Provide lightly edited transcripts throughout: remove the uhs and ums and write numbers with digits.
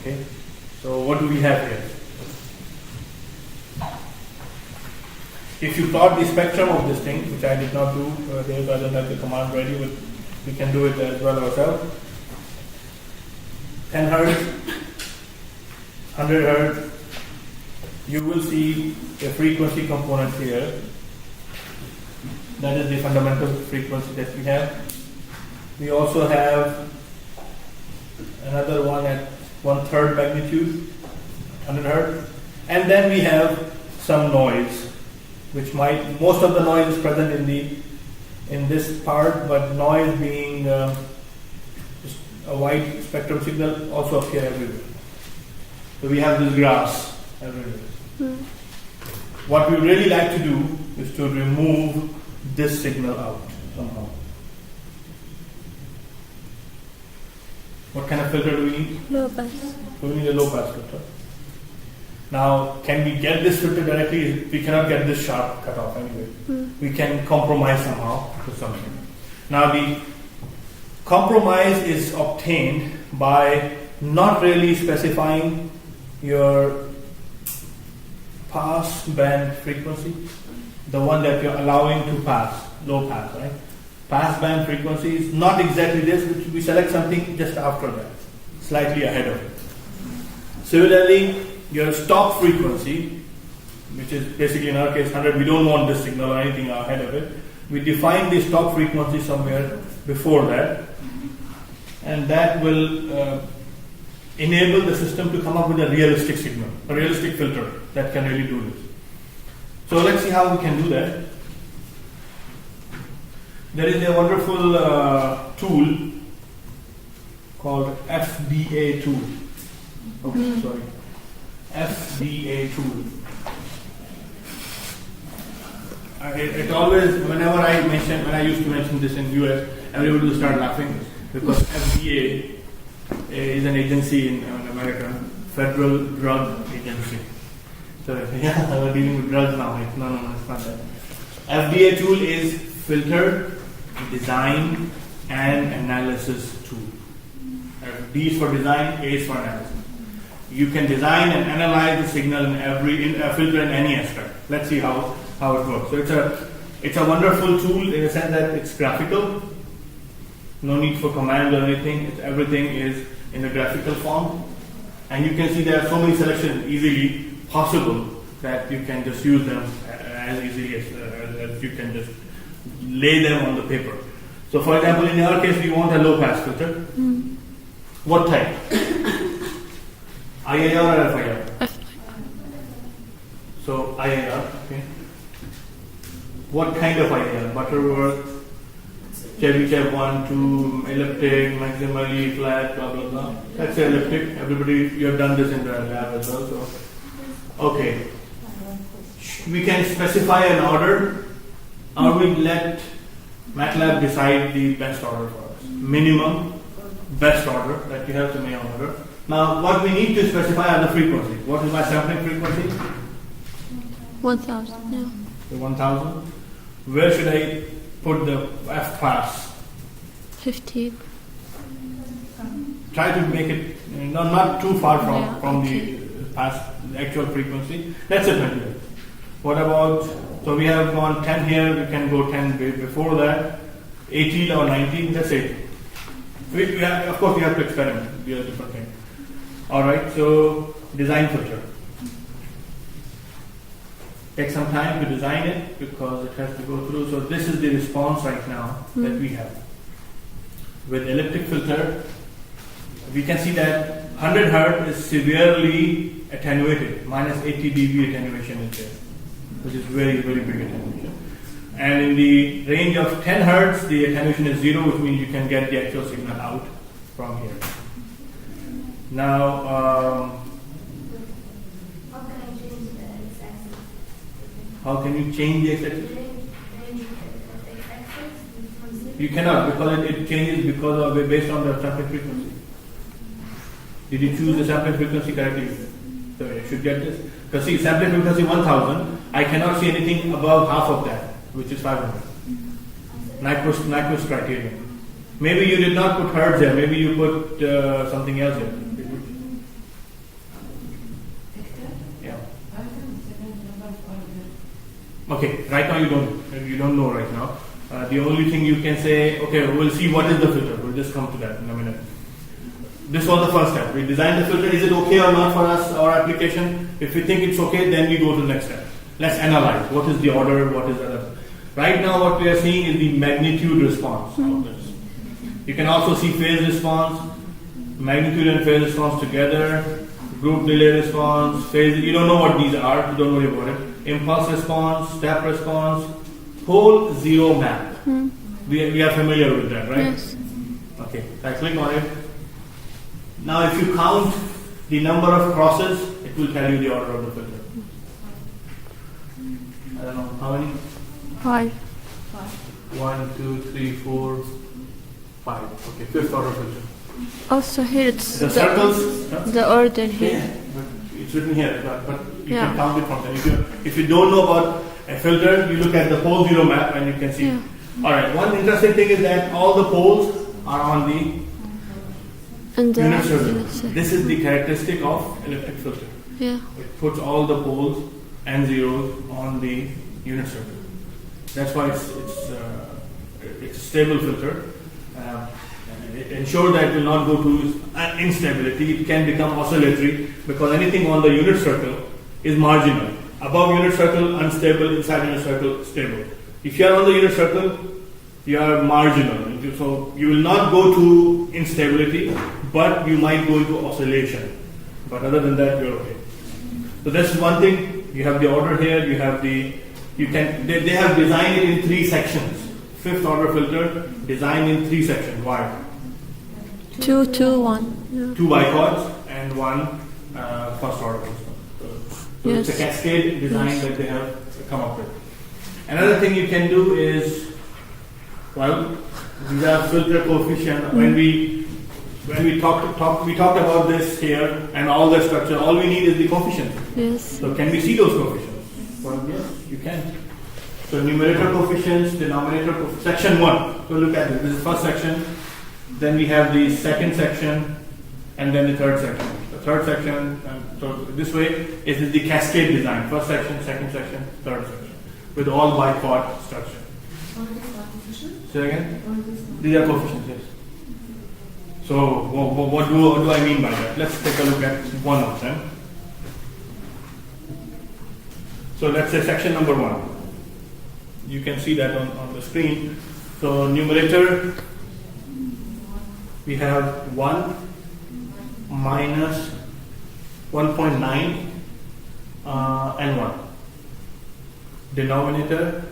Okay, so what do we have here? If you plot the spectrum of this thing, which I did not do here, so I don't have the command ready, but we can do it as well ourselves. 10 hertz, 100 hertz, you will see a frequency component here. That is the fundamental frequency that we have. We also have another one at 1/3 magnitude, 100 hertz, and then we have some noise, which most of the noise is present in this part, but noise being just a wide spectrum signal also appear everywhere. So we have this grass everywhere. What we really like to do is to remove this signal out somehow. What kind of filter do we need? Low pass. So we need a low pass filter. Now, can we get this filter directly? We cannot get this sharp cut off anyway. We can compromise somehow to something. Now, the compromise is obtained by not really specifying your pass band frequency, the one that you're allowing to pass, low pass, right? Pass band frequency is not exactly this, which we select something just after that, slightly ahead of it. Similarly, your stop frequency, which is basically in our case 100, we don't want this signal or anything ahead of it. We define the stop frequency somewhere before that, and that will enable the system to come up with a realistic signal, a realistic filter that can really do this. So let's see how we can do that. There is a wonderful tool called FBA tool. Oh, sorry. FBA tool. It always, when I used to mention this in US, everybody will start laughing because FDA is an agency in America, Federal Drug Agency. So yeah, we're dealing with drugs now. No, it's not that. FDA tool is filter, design, and analysis tool. D is for design, A is for analysis. You can design and analyze the signal in a filter in any aspect. Let's see how it works. So it's a wonderful tool in the sense that it's graphical. No need for commands or anything. Everything is in a graphical form, and you can see there are so many selections easily possible that you can just use them as easily as you can just lay them on the paper. So, for example, in our case, we want a low pass filter. What type? IIR or FIR? So IIR, okay. What kind of IIR? Butterworth, Chebyshev 1, 2, elliptic, maximally flat, blah blah blah. That's elliptic. Everybody, you have done this in the lab as well. So, okay. We can specify an order, or we let MATLAB decide the best order for us. Minimum, best order that you have to make order. Now, what we need to specify are the frequencies. What is my sampling frequency? 1000, yeah. The 1000. Where should I put the F class? 15. Try to make it not too far from the actual frequency. Let's say 20. What about, so we have gone 10 here, we can go 10 before that, 18 or 19, let's say. We have, of course, we have to experiment. We have different things. Alright, so design filter. Take some time to design it because it has to go through. So this is the response right now that we have. With elliptic filter, we can see that 100 Hz is severely attenuated, minus 80 dB attenuation is there, which is very, very big attenuation. And in the range of 10 Hz, the attenuation is 0, which means you can get the actual signal out from here. Now, how can you change the x-axis? You cannot, because it changes based on the sampling frequency. Did you choose the sampling frequency correctly? So you should get this. Because see, sampling frequency 1000, I cannot see anything above half of that, which is 500. Nyquist criterion. Maybe you did not put hertz there, maybe you put something else there. Okay, right now you don't know right now. The only thing you can say, okay, we'll see what is the filter. We'll just come to that in a minute. This was the first step. We designed the filter. Is it okay or not for us, our application? If we think it's okay, then we go to the next step. Let's analyze. What is the order? What is the... Right now what we are seeing is the magnitude response of this. You can also see phase response, magnitude and phase response together, group delay response, phase... You don't know what these are. You don't worry about it. Impulse response, step response, pole zero map. We are familiar with that, right? Yes. Okay, I click on it. Now if you count the number of crosses, it will tell you the order of the filter. I don't know, how many? 5. 1, 2, 3, 4, 5. Okay, fifth order filter. Also here it's The circles, the order here. yeah, but it's written here, but you Yeah. can count it from there. If you don't know about a filter, you look at the pole zero map and you can see. Yeah. Alright, one interesting thing is that all the poles are on the And the unit circle. unit circle. This is the characteristic of elliptic filter. Yeah. It puts all the poles and zeros on the unit circle. That's why it's a stable filter. And it ensures that it will not go to instability. It can become oscillatory because anything on the unit circle is marginal. Above unit circle, unstable. Inside unit circle, stable. If you are on the unit circle, you are marginal. So you will not go to instability, but you might go into oscillation. But other than that, you're okay. So that's one thing. You have the order here. You have the they have designed it in 3 sections. Fifth order filter designed in 3 sections. Why? 2, 2, 1. Yeah. 2 bicords and 1 first order system. So it's a Yes. cascade design Yes. that they have come up with. Another thing you can do is, well, these are filter coefficient. When we talked about this here and all the structure, all we need is the coefficient. Yes. So can we see those coefficients? Well, yes, you can. So numerator coefficients, denominator coefficients. Section 1. So look at this. This is first section. Then we have the second section, and then the third section. The third section. So this way is the cascade design. First section, second section, third section, with all bichord structure. Say again. These are coefficients. Yes. So what do I mean by that? Let's take a look at one of them. So let's say section number 1. You can see that on the screen. So numerator, we have 1 minus 1.9 and 1. Denominator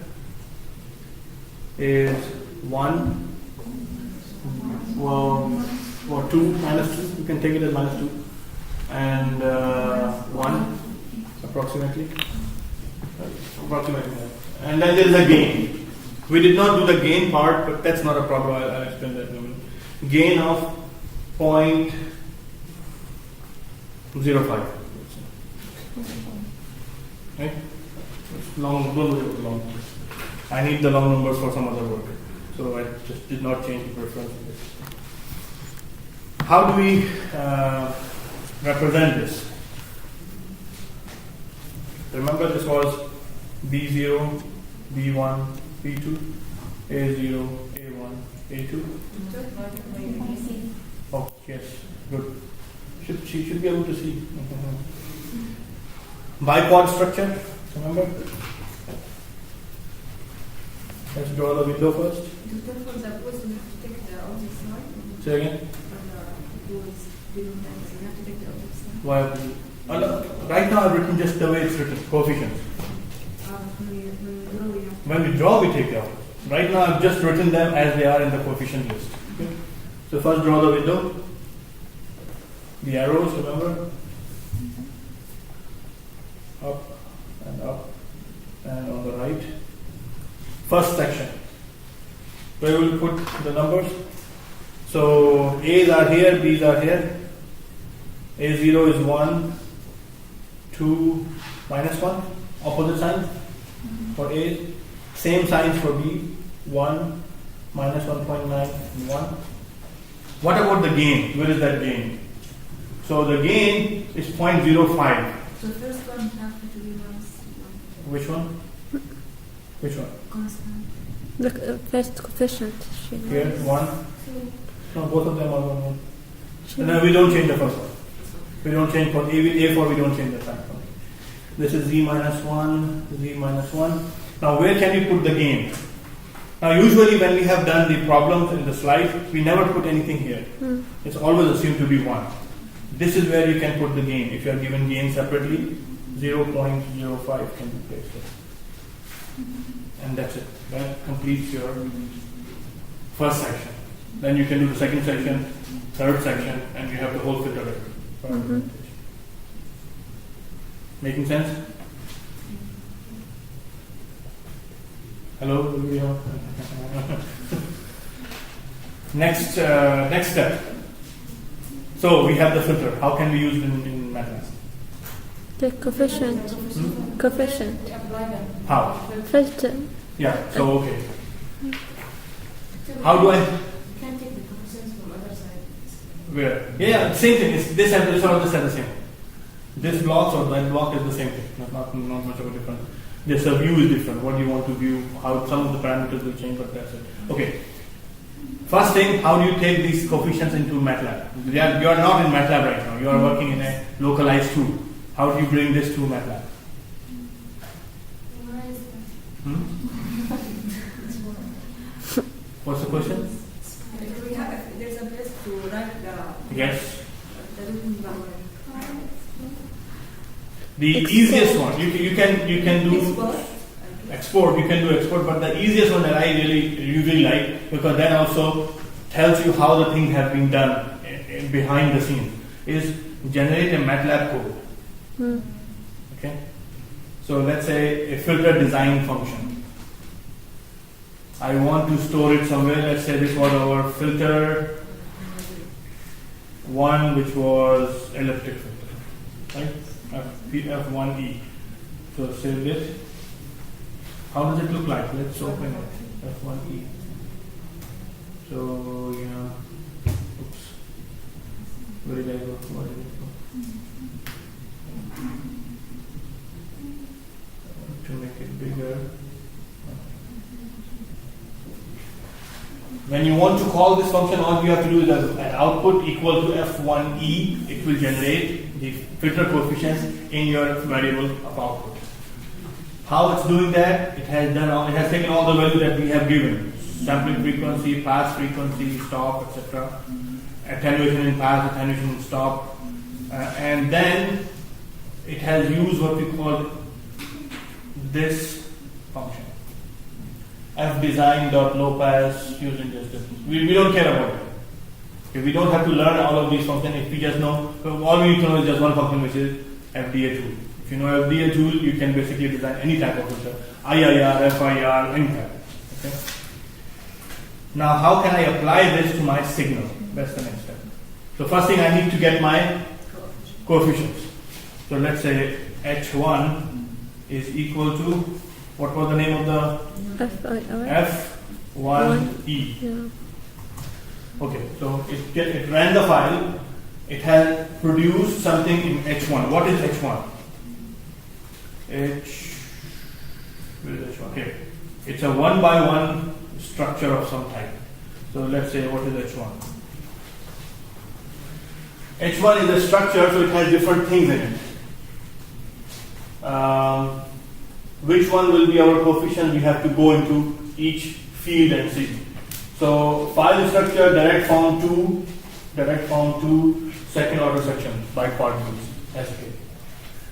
is 1, well 2 minus 2. You can take it as minus 2. And 1 approximately. And then there is a gain. We did not do the gain part, but that's not a problem. I'll explain that in a minute. Gain of 0.05. Right? It's long, don't worry about the long numbers. I need the long numbers for some other work. So I just did not change the preference. How do we represent this? Remember, this was B0, B1, B2, A0, A1, A2. Oh, yes, good. She should be able to see. Bichord structure, remember? Let's draw the window first. Say again. Why? Right now I've written just the way it's written, coefficients. When we draw, we take the outputs. Right now I've just written them as they are in the coefficient list. Okay? So first draw the window. The arrows, remember? Up and up and on the right. First section. Where will we put the numbers? So A's are here, B's are here. A0 is 1, 2, minus 1. Opposite signs for A. Same signs for B. 1, minus 1.9, 1. What about the gain? Where is that gain? So the gain is 0.05. So first one have to be minus 1. Which one? Which one? The first coefficient. She knows. Here, 1. No, both of them are 1, 1. No, we don't change the first one. We don't change for A4, we don't change the sign. This is Z minus 1, Z minus 1. Now, where can we put the gain? Now, usually when we have done the problems in the slide, we never put anything here. It's always assumed to be 1. This is where you can put the gain. If you are given gain separately, 0.05 can be placed there. And that's it. That completes your first section. Then you can do the second section, third section, and you have the whole filter record. Making sense? Hello? Next step. So we have the filter. How can we use it in MATLAB? The coefficient. Coefficient. How? Filter. Yeah, so okay. How do I? You can take the coefficients from other side. Where? Yeah, same thing. It's this and this or this are the same. This block or that block is the same thing. Not much of a difference. Just the view is different. What do you want to view? How some of the parameters will change, but that's it. Okay. First thing, how do you take these coefficients into MATLAB? You are not in MATLAB right now. You are working in a localized tool. How do you bring this to MATLAB? Where is that? What's the question? We have, there's a place to write Yes. the written number. The easiest one. You can do export. You can do export, but the easiest one that I usually like, because that also tells you how the things have been done behind the scenes, is generate a MATLAB code. Okay. So let's say a filter design function. I want to store it somewhere. Let's say this was our filter 1, which was elliptic filter, right? F1E. So save it. How does it look like? Let's open it. F1E. So yeah. Oops. Where did I go? Where did it go? To make it bigger. When you want to call this function, all you have to do is an output equal to F1E. It will generate the filter coefficients in your variable of output. How it's doing that? It has taken all the value that we have given: sampling frequency, pass frequency, stop, etc. Attenuation in pass, attenuation in stop, and then it has used what we call this function. fdesign.low pass using this difference. We don't care about it. Okay, we don't have to learn all of these functions. If we just know, all we need to know is just one function, which is FDA tool. If you know FDA tool, you can basically design any type of filter, IIR, FIR, any type. Okay. Now, how can I apply this to my signal? That's the next step. So first thing, I need to get my coefficients. So let's say H1 is equal to, what was the name of the F1E. Yeah. Okay, so it ran the file. It has produced something in H1. What is H1? Where is H1? Okay, it's a 1-by-1 structure of some type. So let's say, what is H1? H1 is a structure, so it has different things in it. Which one will be our coefficient? We have to go into each field and see. So file structure, direct form 2, second order section by particles, SK.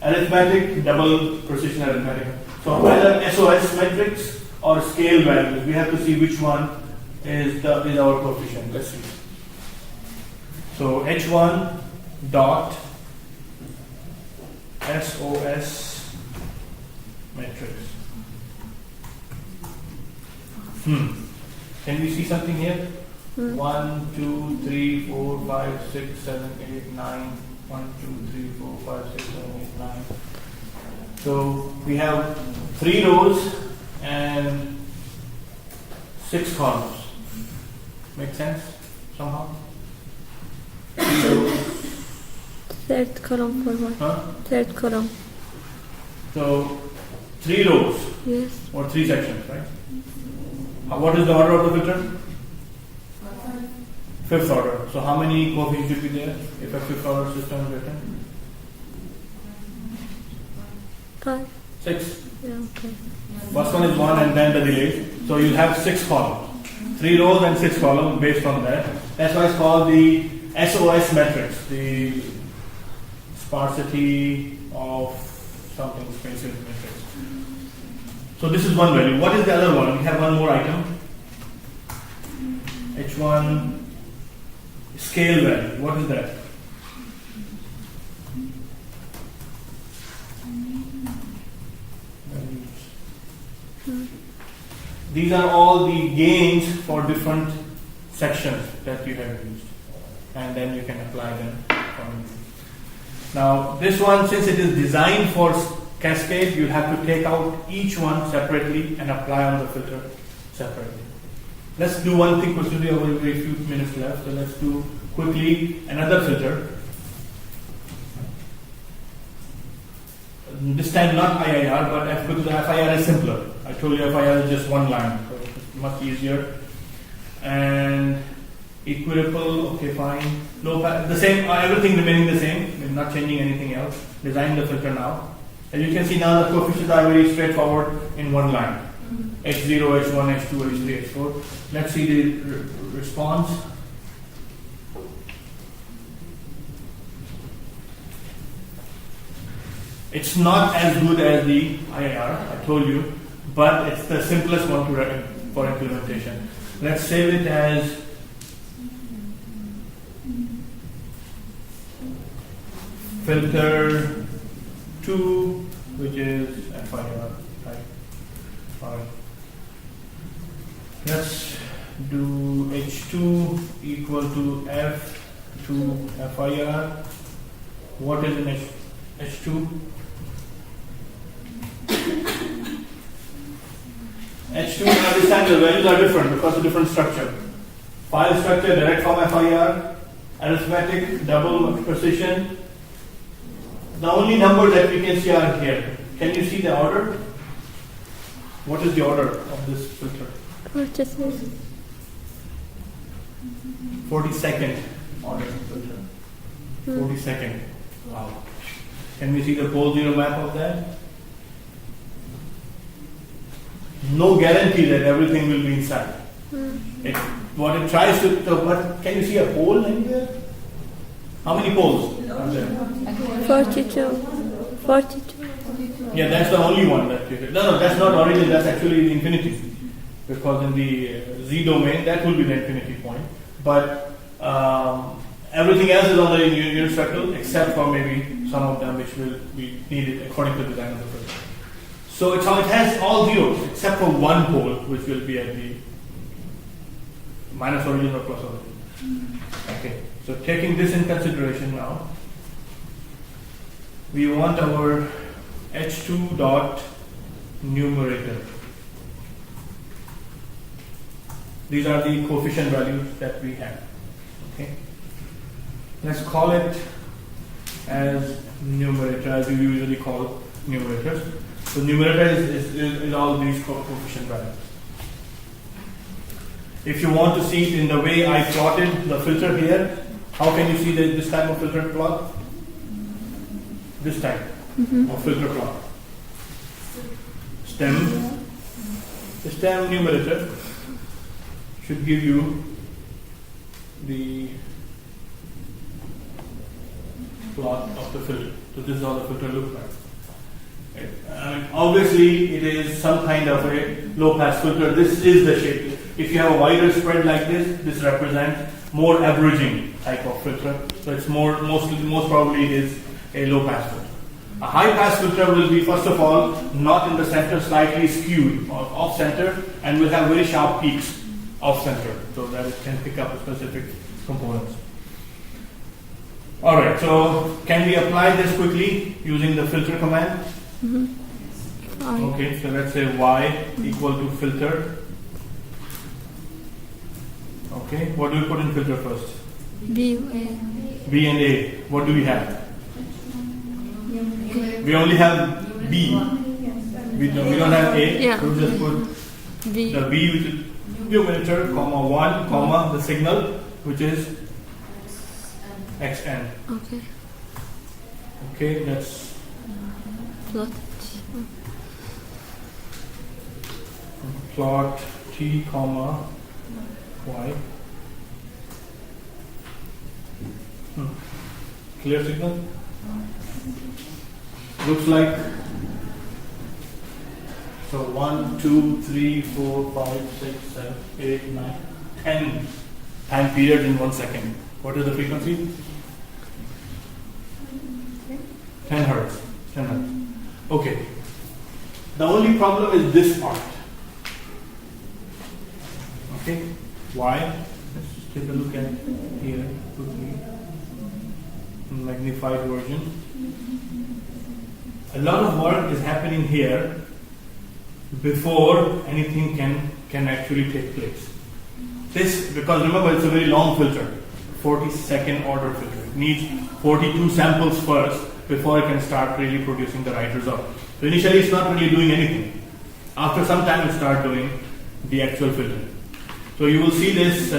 Arithmetic, double precision arithmetic. So either SOS metrics or scale values. We have to see which one is our coefficient. Let's see. So H1 dot SOS matrix. Can we see something here? 1, 2, 3, 4, 5, 6, 7, 8, 9. 1, 2, 3, 4, 5, 6, 7, 8, 9. So we have 3 rows and 6 columns. Make sense somehow? So, Third column for what? huh? Third column. So 3 rows Yes. or 3 sections, right? What is the order of the filter? 5th order. So how many coefficients should be there if a 5th order system is written? 5. 6. Yeah, okay. First one is 1 and then the delay. So you'll have 6 columns. 3 rows and 6 columns based on that. That's why it's called the SOS matrix, the sparsity of something spaces matrix. So this is one value. What is the other one? We have one more item. H1 scale value. What is that? These are all the gains for different sections that you have used, and then you can apply them accordingly. Now, this one, since it is designed for cascade, you have to take out each one separately and apply on the filter separately. Let's do one thing quickly. We have a very few minutes left, so let's do quickly another filter. This time not IIR, but because the FIR is simpler. I told you FIR is just one line, so it's much easier. And equiripple, okay, fine. Low pass, the same, everything remaining the same. We're not changing anything else. Design the filter now. As you can see now, the coefficients are very straightforward in one line. H0, H1, H2, H3, H4. Let's see the response. It's not as good as the IIR, I told you, but it's the simplest one for implementation. Let's save it as filter 2, which is FIR. Right. Alright. Let's do H2 equal to F2 FIR. What is in H2? H2, understand the values are different because of different structure. File structure, direct form FIR, arithmetic, double precision. The only numbers that we can see are here. Can you see the order? What is the order of this filter? 46. 42nd order filter. 42nd. Wow. Can we see the pole zero map of that? No guarantee that everything will be inside. What it tries to, but can you see a pole anywhere? How many poles are there? 42. 42. Yeah, that's the only one that you no, that's not origin, that's actually the infinity. Because in the Z domain, that will be the infinity point. But everything else is on the unit circle, except for maybe some of them which will be needed according to the design of the filter. So it has all zeros except for one pole, which will be at the minus origin or plus origin. Okay, so taking this in consideration now, we want our H2 dot numerator. These are the coefficient values that we have. Okay, let's call it as numerator, as we usually call numerators. So numerator is all these coefficient values. If you want to see it in the way I plotted the filter here, how can you see this type of filter plot? This type of filter plot. Stem. The stem numerator should give you the plot of the filter. So this is how the filter looks like. Obviously, it is some kind of a low-pass filter. This is the shape. If you have a wider spread like this represents more averaging type of filter. So it's most probably it is a low-pass filter. A high-pass filter will be, first of all, not in the center, slightly skewed or off-center, and will have very sharp peaks off-center, so that it can pick up specific components. All right. So can we apply this quickly using the filter command? Okay, so let's say y equal to filter. Okay, what do we put in filter first? B. B and A. What do we have? We only have B. We don't have A, Yeah. so we just put B. the B, which is numerator, comma 1, comma the signal, which is xn. Okay. Okay, that's Plot. plot t, comma y. Clear signal? Looks like so 1, 2, 3, 4, 5, 6, 7, 8, 9, 10 time periods in 1 second. What is the frequency? 10 hertz. 10 hertz. Okay. The only problem is this part. Okay. Why? Let's take a look at here quickly. Magnified version. A lot of work is happening here before anything can actually take place. This, because remember, it's a very long filter, 40-second order filter. It needs 42 samples first before it can start really producing the right result. So initially it's not really doing anything. After some time it starts doing the actual filter. So you will see this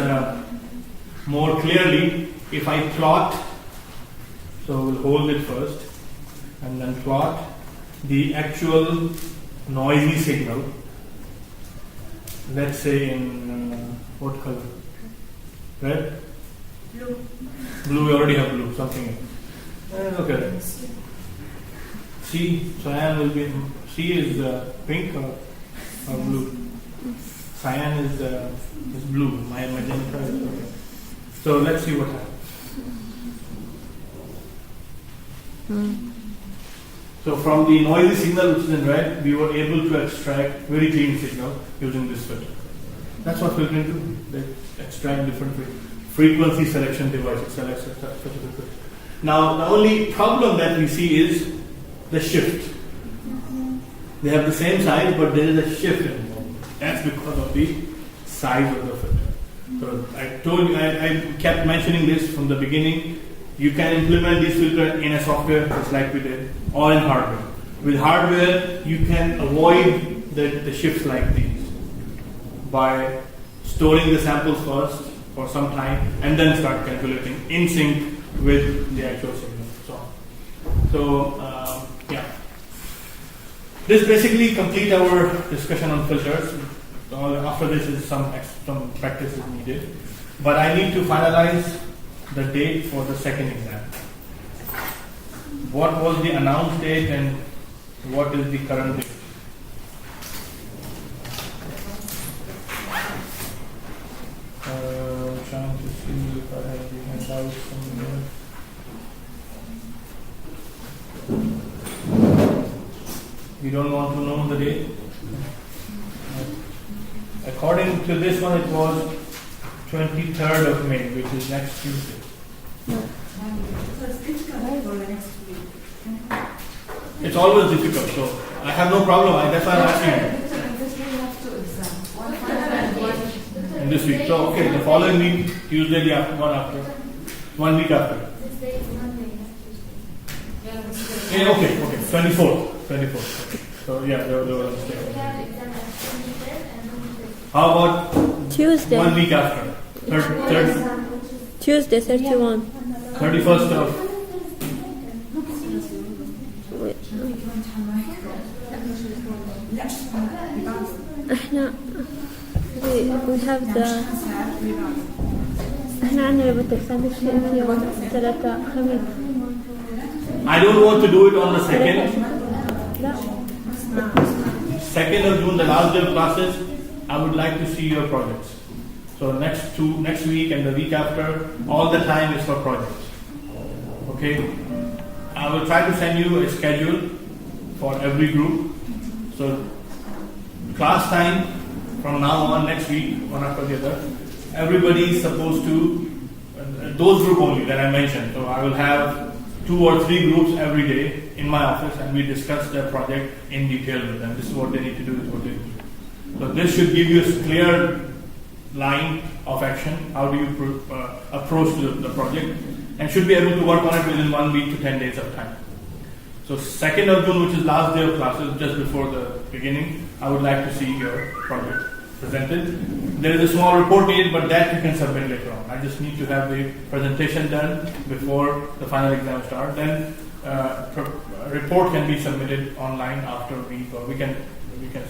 more clearly if I plot. So we'll hold it first and then plot the actual noisy signal. Let's say in what color? Red? Blue. Blue, we already have blue, something else. Okay. C, cyan will be, C is pink or blue? Cyan is blue, my magenta is okay. So let's see what happens. So from the noisy signal which is in red, we were able to extract very clean signal using this filter. That's what filtering do. They extract different frequency selection devices. Select such a filter. Now the only problem that we see is the shift. They have the same size, but there is a shift involved. That's because of the size of the filter. So I told you, I kept mentioning this from the beginning. You can implement this filter in a software just like we did, or in hardware. With hardware, you can avoid the shifts like these by storing the samples first for some time and then start calculating in sync with the actual signal. So yeah. This basically complete our discussion on filters. After this is some practice is needed. But I need to finalize the date for the second exam. What was the announced date and what is the current date? Trying to see if I have the handout somewhere. You don't want to know the date? According to this one, it was 23rd of May, which is next Tuesday. So it's difficult for the next week. It's always difficult, so I have no problem. That's why I'm asking This week we have two exams. One final and one. in this week. So, okay, the following week, Tuesday, the after, one after, 1 week after. This day is Monday, not Tuesday. Yeah, this is Yeah, okay, 24th. So, yeah, they were on We mistake. have exam at 23rd and 25th. How about Tuesday. 1 week after? Tuesday, 31. 31st of Wait. احنا we have the احنا عندنا روبوتكس في يوم 3 خميس. I don't want to do it on the 2nd. لا 2nd of June, the last day of classes, I would like to see your projects. So next week and the week after, all the time is for projects. Okay? I will try to send you a schedule for every group. So class time from now on, next week, one after the other, everybody is supposed to, those group only that I mentioned. So I will have 2 or 3 groups every day in my office and we discuss their project in detail with them. This is what they need to do, this is what they need to do. So this should give you a clear line of action. How do you approach the project? And should be able to work on it within 1 week to 10 days of time. So 2nd of June, which is last day of classes, just before the beginning, I would like to see your project presented. There is a small report needed, but that you can submit later on. I just need to have the presentation done before the final exam starts. Then a report can be submitted online after a week, or we can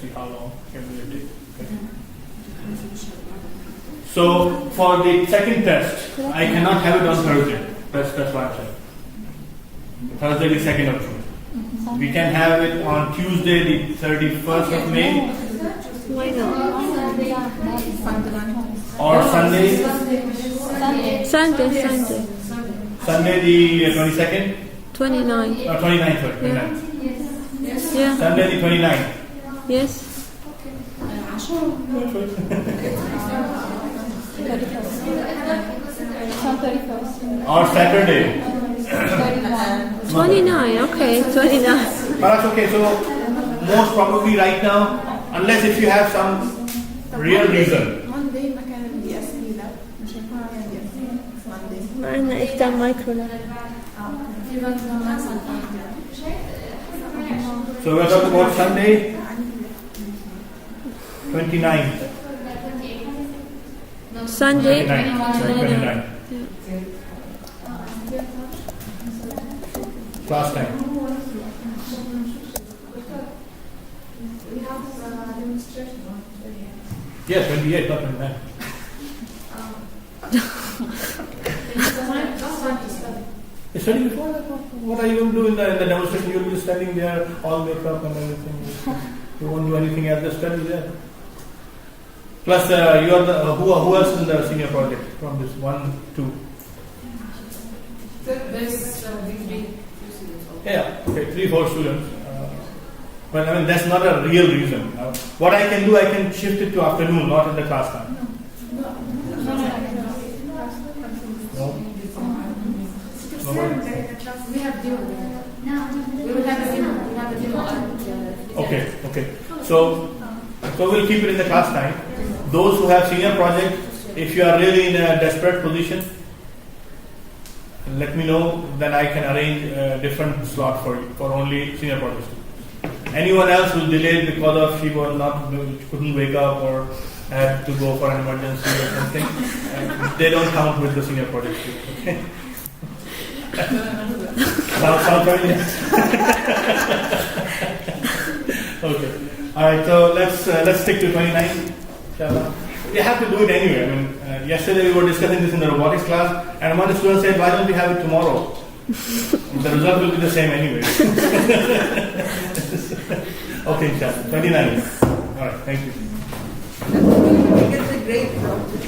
see how long it will take. Okay. So for the second test, I cannot have it on Thursday. That's what I'm saying. Thursday, the 2nd of June. We can have it on Tuesday, the 31st of May, Why not? or Sunday, Sunday. Sunday the 22nd, 29. or 29th, sorry, 29th. Yeah. Sunday the 29th. Yes. Or Saturday. 29. Okay, 29. But that's okay. So most probably right now, unless if you have some real reason. Monday ما كان بدي أسأل لا مش هيكون عندي Monday. ما عندنا إفتاء مايكرو. So we're talking about Sunday, 29th. Sunday. 29th. Class time. We have demonstration on Yeah, 28, not 29. You study before that? What are you going to do in the demonstration? You'll be studying there, all makeup and everything. You won't do anything else, just study there. Plus, you are the, who else in the senior project from this 1, 2? There's Yeah, okay, 3, 4 students. But I mean, that's not a real reason. What I can do, I can shift it to afternoon, not in the class time. No? We have demo. We will have a demo. We have a demo. Okay. So we'll keep it in the class time. Those who have senior project, if you are really in a desperate position, let me know. Then I can arrange a different slot for you for only senior project students. Anyone else who's delayed because of she couldn't wake up or had to go for an emergency or something, they don't count with the senior project students. Okay. Sound familiar? Okay. All right. So let's stick to 29. You have to do it anyway. I mean, yesterday we were discussing this in the robotics class, and one student said, "Why don't we have it tomorrow? The result will be the same anyway." Okay, inshallah. 29. All right. Thank you. Get the grade from the